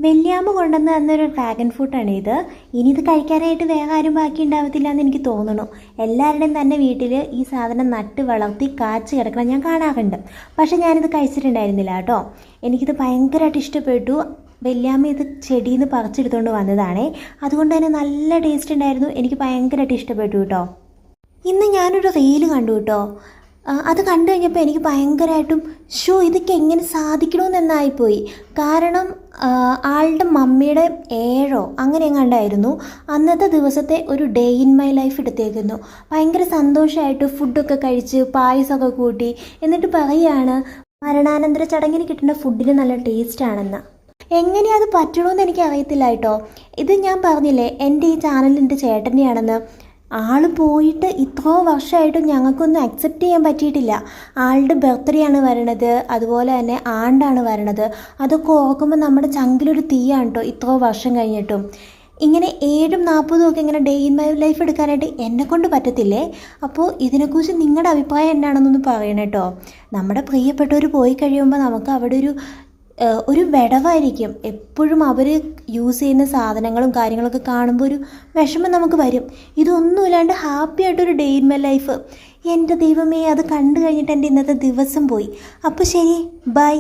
വല്യാമ്മ കൊണ്ടുവന്ന് തന്നൊരു ഡ്രാഗൺ ഫ്രൂട്ടാണ് ഇത്. ഇനി ഇത് കഴിക്കാനായിട്ട് വേറെ ആരും ബാക്കി ഉണ്ടാവത്തില്ല എന്ന് എനിക്ക് തോന്നുന്നു. എല്ലാവരുടെയും തന്നെ വീട്ടിൽ ഈ സാധനം നട്ട് വളർത്തി കാച്ച് കിടക്കണം ഞാൻ കാണാറുണ്ട്. പക്ഷെ ഞാനിത് കഴിച്ചിട്ടുണ്ടായിരുന്നില്ല കേട്ടോ. എനിക്കിത് ഭയങ്കരമായിട്ട് ഇഷ്ടപ്പെട്ടു. വല്യാമ്മ ഇത് ചെടിയിൽ നിന്ന് പറിച്ചെടുത്തുകൊണ്ട് വന്നതാണേ. അതുകൊണ്ട് തന്നെ നല്ല ടേസ്റ്റ് ഉണ്ടായിരുന്നു. എനിക്ക് ഭയങ്കരമായിട്ട് ഇഷ്ടപ്പെട്ടു കേട്ടോ. ഇന്ന് ഞാനൊരു റീല് കണ്ടു കേട്ടോ. അത് കണ്ടു കഴിഞ്ഞപ്പോൾ എനിക്ക് ഭയങ്കരമായിട്ടും ഇതൊക്കെ എങ്ങനെ സാധിക്കണമെന്നായിപ്പോയി. കാരണം ആളുടെ മമ്മിയുടെ ഏഴോ അങ്ങനെ എങ്ങാണ്ടായിരുന്നു അന്നത്തെ ദിവസത്തെ ഒരു ഡേ ഇൻ മൈ ലൈഫ് എടുത്തേക്കുന്നു. ഭയങ്കര സന്തോഷമായിട്ട് ഫുഡൊക്കെ കഴിച്ച് പായസമൊക്കെ കൂട്ടി എന്നിട്ട് പറയുകയാണ് മരണാനന്തര ചടങ്ങിന് കിട്ടുന്ന ഫുഡിന് നല്ല ടേസ്റ്റ് ആണെന്ന്. എങ്ങനെയാ അത് പറ്റണമെന്ന് എനിക്ക് അറിയത്തില്ല കേട്ടോ. ഇത് ഞാൻ പറഞ്ഞില്ലേ എൻ്റെ ഈ ചാനലിൻ്റെ ചേട്ടനെയാണെന്ന്. ആൾ പോയിട്ട് ഇത്രയോ വർഷമായിട്ടും ഞങ്ങൾക്കൊന്നും അക്സെപ്റ്റ് ചെയ്യാൻ പറ്റിയിട്ടില്ല. ആളുടെ ബർത്ത്ഡേ ആണ് വരണത്, അതുപോലെ തന്നെ ആണ്ടാണ് വരണത്. അതൊക്കെ ഓർക്കുമ്പോൾ നമ്മുടെ ചങ്കിലൊരു തീയാണ് കേട്ടോ. ഇത്രയോ വർഷം കഴിഞ്ഞിട്ടും ഇങ്ങനെ 7ഉം 40ഉം ഒക്കെ ഇങ്ങനെ ഡേ ഇൻ മൈ ലൈഫ് എടുക്കാനായിട്ട് എന്നെക്കൊണ്ട് പറ്റത്തില്ലേ. അപ്പോൾ ഇതിനെക്കുറിച്ച് നിങ്ങളുടെ അഭിപ്രായം എന്നാണെന്നൊന്ന് പറയണം കേട്ടോ. നമ്മുടെ പ്രിയപ്പെട്ടവർ പോയി കഴിയുമ്പോൾ നമുക്ക് അവിടെ ഒരു വിടവായിരിക്കും. എപ്പോഴും അവർ യൂസ് ചെയ്യുന്ന സാധനങ്ങളും കാര്യങ്ങളൊക്കെ കാണുമ്പോൾ ഒരു വിഷമം നമുക്ക് വരും. ഇതൊന്നുമില്ലാണ്ട് ഹാപ്പി ആയിട്ടൊരു ഡേ ഇൻ മൈ ലൈഫ്. എൻ്റെ ദൈവമേ, അത് കണ്ടു കഴിഞ്ഞിട്ട് എൻ്റെ ഇന്നത്തെ ദിവസം പോയി. അപ്പോൾ ശരി, ബൈ.